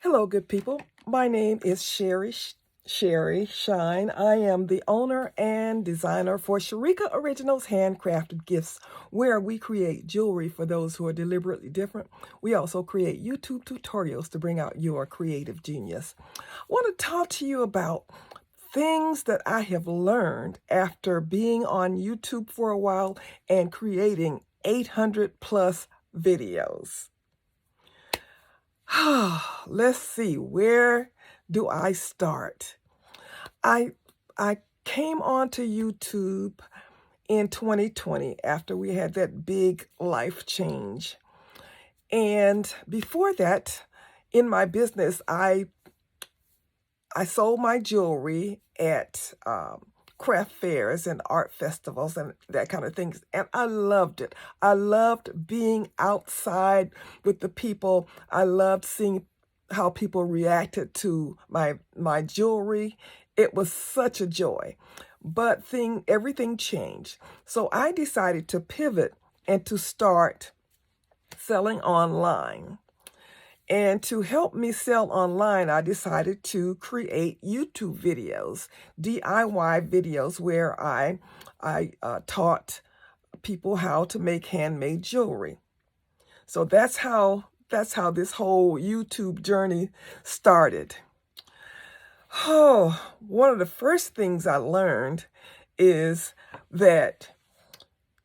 Hello, good people. My name is Sherry Shine. I am the owner and designer for Sharika Originals Handcrafted Gifts, where we create jewelry for those who are deliberately different. We also create YouTube tutorials to bring out your creative genius. I want to talk to you about things that I have learned after being on YouTube for a while and creating 800 plus videos. Let's see, where do I start? I came onto YouTube in 2020 after we had that big life change. And before that, in my business, I sold my jewelry at craft fairs and art festivals and that kind of things. And I loved it. I loved being outside with the people. I loved seeing how people reacted to my jewelry. It was such a joy. But everything changed. So I decided to pivot and to start selling online. And to help me sell online, I decided to create YouTube videos, DIY videos, where I taught people how to make handmade jewelry. So that's how this whole YouTube journey started. Oh, one of the first things I learned is that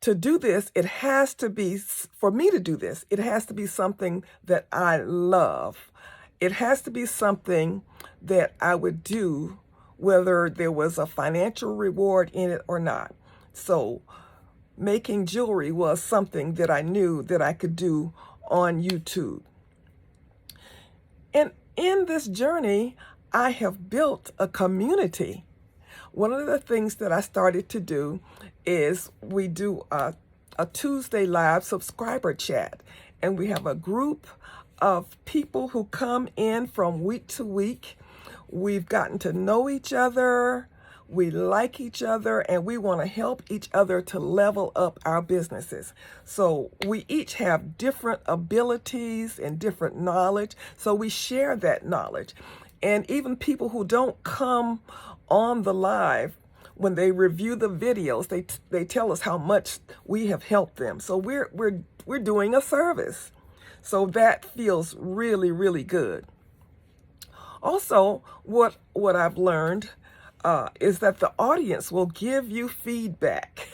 to do this, it has to be, for me to do this, it has to be something that I love. It has to be something that I would do whether there was a financial reward in it or not. So making jewelry was something that I knew that I could do on YouTube. And in this journey, I have built a community. One of the things that I started to do is we do a Tuesday live subscriber chat, and we have a group of people who come in from week to week. We've gotten to know each other, we like each other, and we want to help each other to level up our businesses. So we each have different abilities and different knowledge, so we share that knowledge. And even people who don't come on the live, when they review the videos, they tell us how much we have helped them. So we're doing a service. So that feels really, really good. Also, what I've learned is that the audience will give you feedback.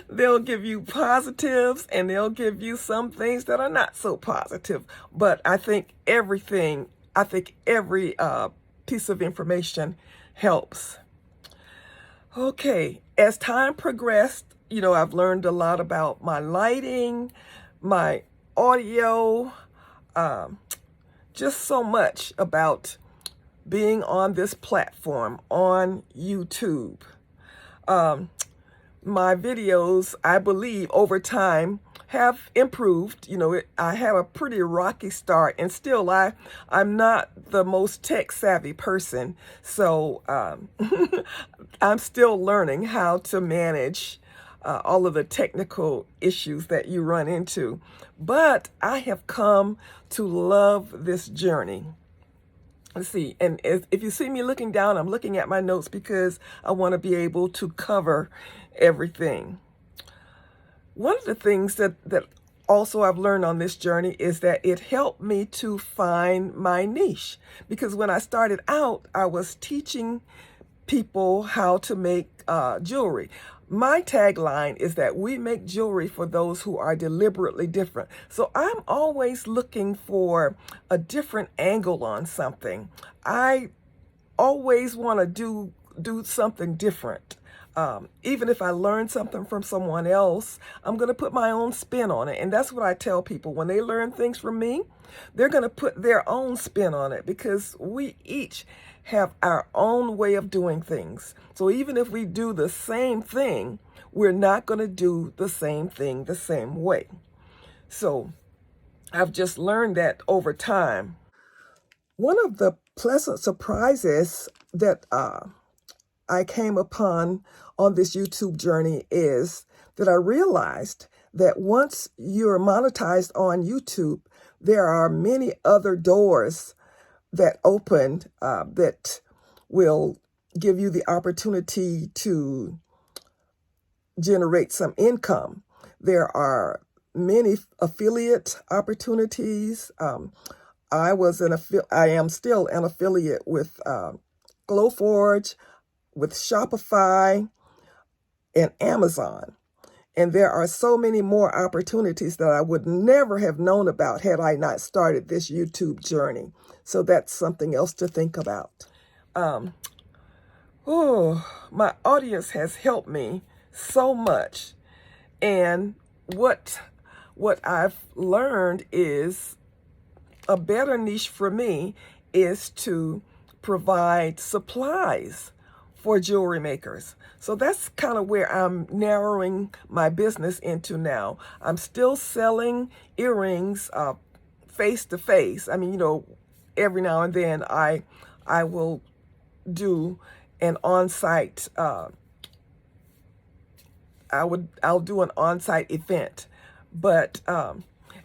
They'll give you positives and they'll give you some things that are not so positive. But I think every piece of information helps. Okay, as time progressed, I've learned a lot about my lighting, my audio, just so much about being on this platform, on YouTube. My videos, I believe, over time have improved. I had a pretty rocky start, and still I'm not the most tech savvy person. So I'm still learning how to manage all of the technical issues that you run into. But I have come to love this journey. Let's see, and if you see me looking down, I'm looking at my notes because I want to be able to cover everything. One of the things that also I've learned on this journey is that it helped me to find my niche. Because when I started out, I was teaching people how to make jewelry. My tagline is that we make jewelry for those who are deliberately different. So I'm always looking for a different angle on something. I always want to do something different. Even if I learn something from someone else, I'm going to put my own spin on it. And that's what I tell people. When they learn things from me, they're going to put their own spin on it because we each have our own way of doing things. So even if we do the same thing, we're not going to do the same thing the same way. So I've just learned that over time. One of the pleasant surprises that I came upon on this YouTube journey is that I realized that once you're monetized on YouTube, there are many other doors that open that will give you the opportunity to generate some income. There are many affiliate opportunities. I am still an affiliate with Glowforge, with Shopify, and Amazon. And there are so many more opportunities that I would never have known about had I not started this YouTube journey. So that's something else to think about. My audience has helped me so much. And what I've learned is a better niche for me is to provide supplies for jewelry makers. So that's kind of where I'm narrowing my business into now. I'm still selling earrings face to face. I mean, you know, every now and then I will do an on-site I'll do an on-site event. But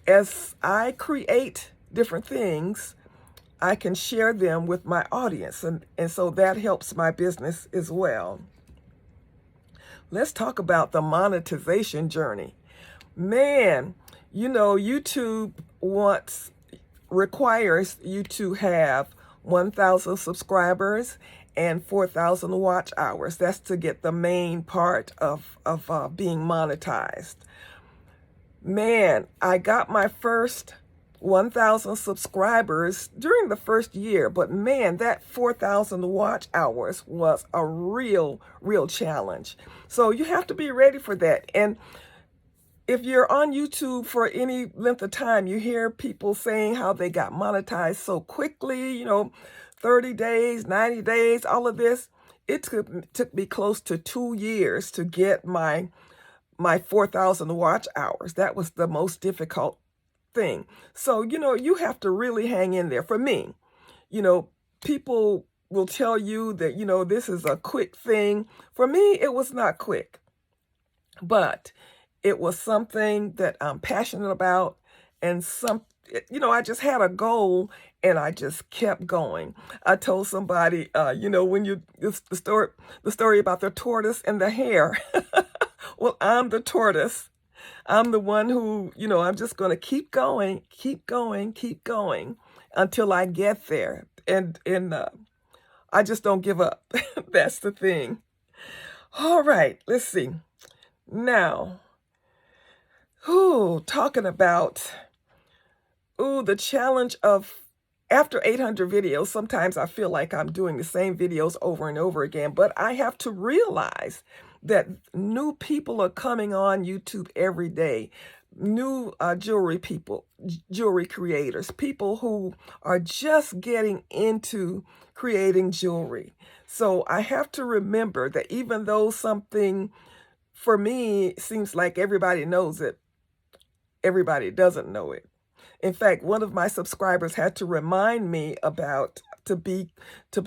as I create different things, I can share them with my audience, and so that helps my business as well. Let's talk about the monetization journey. Man, you know, YouTube requires you to have 1,000 subscribers and 4,000 watch hours. That's to get the main part of being monetized. Man, I got my first 1,000 subscribers during the first year, but man, that 4,000 watch hours was a real challenge. So you have to be ready for that. And if you're on YouTube for any length of time, you hear people saying how they got monetized so quickly, you know, 30 days, 90 days, all of this. It took me close to 2 years to get my 4,000 watch hours. That was the most difficult thing. So, you know, you have to really hang in there. For me, you know, people will tell you that, you know, this is a quick thing. For me, it was not quick, but it was something that I'm passionate about, and you know, I just had a goal and I just kept going. I told somebody, you know, the story about the tortoise and the hare. Well, I'm the tortoise. I'm the one who, you know, I'm just going to keep going until I get there. And I just don't give up. That's the thing. All right, let's see. Now, talking about, the challenge of after 800 videos, sometimes I feel like I'm doing the same videos over and over again, but I have to realize that new people are coming on YouTube every day. New jewelry creators, people who are just getting into creating jewelry. So I have to remember that even though something for me seems like everybody knows it, everybody doesn't know it. In fact, one of my subscribers had to remind me to be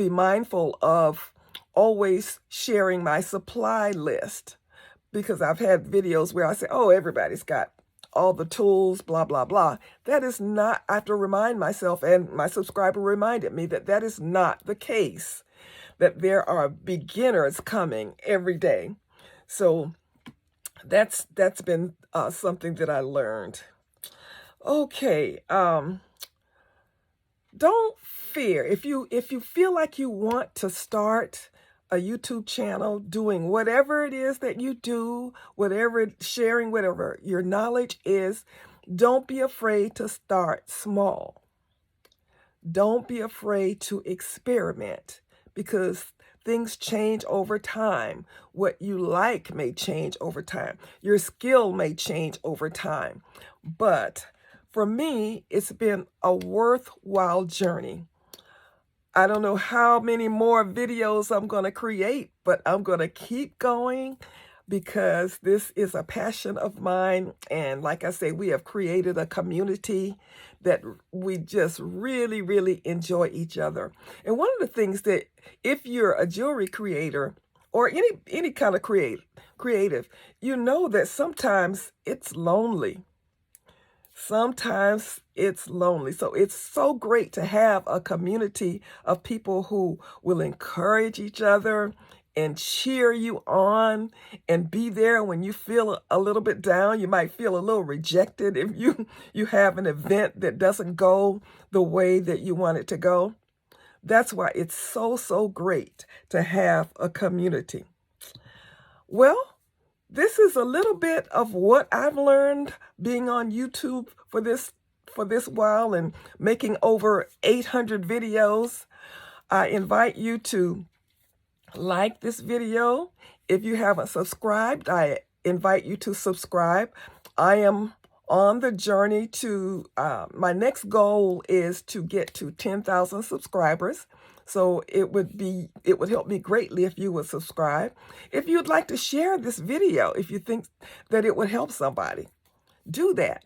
mindful of always sharing my supply list, because I've had videos where I say, oh, everybody's got all the tools, blah, blah, blah. That is not, I have to remind myself, and my subscriber reminded me that is not the case, that there are beginners coming every day. So that's been something that I learned. Okay, don't fear. If you feel like you want to start a YouTube channel doing whatever it is that you do, sharing whatever your knowledge is, don't be afraid to start small. Don't be afraid to experiment, because things change over time. What you like may change over time. Your skill may change over time. But for me, it's been a worthwhile journey. I don't know how many more videos I'm going to create, but I'm going to keep going because this is a passion of mine. And like I say, we have created a community that we just really enjoy each other. And one of the things that if you're a jewelry creator or any kind of creative, you know that sometimes it's lonely. Sometimes it's lonely. So it's so great to have a community of people who will encourage each other and cheer you on and be there when you feel a little bit down. You might feel a little rejected if you have an event that doesn't go the way that you want it to go. That's why it's so, so great to have a community. Well, this is a little bit of what I've learned being on YouTube for this while and making over 800 videos. I invite you to like this video. If you haven't subscribed, I invite you to subscribe. I am on the journey to, my next goal is to get to 10,000 subscribers. So it would help me greatly if you would subscribe. If you'd like to share this video, if you think that it would help somebody, do that.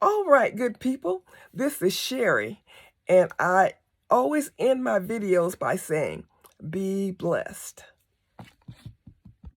All right, good people, this is Sherry, and I always end my videos by saying, be blessed.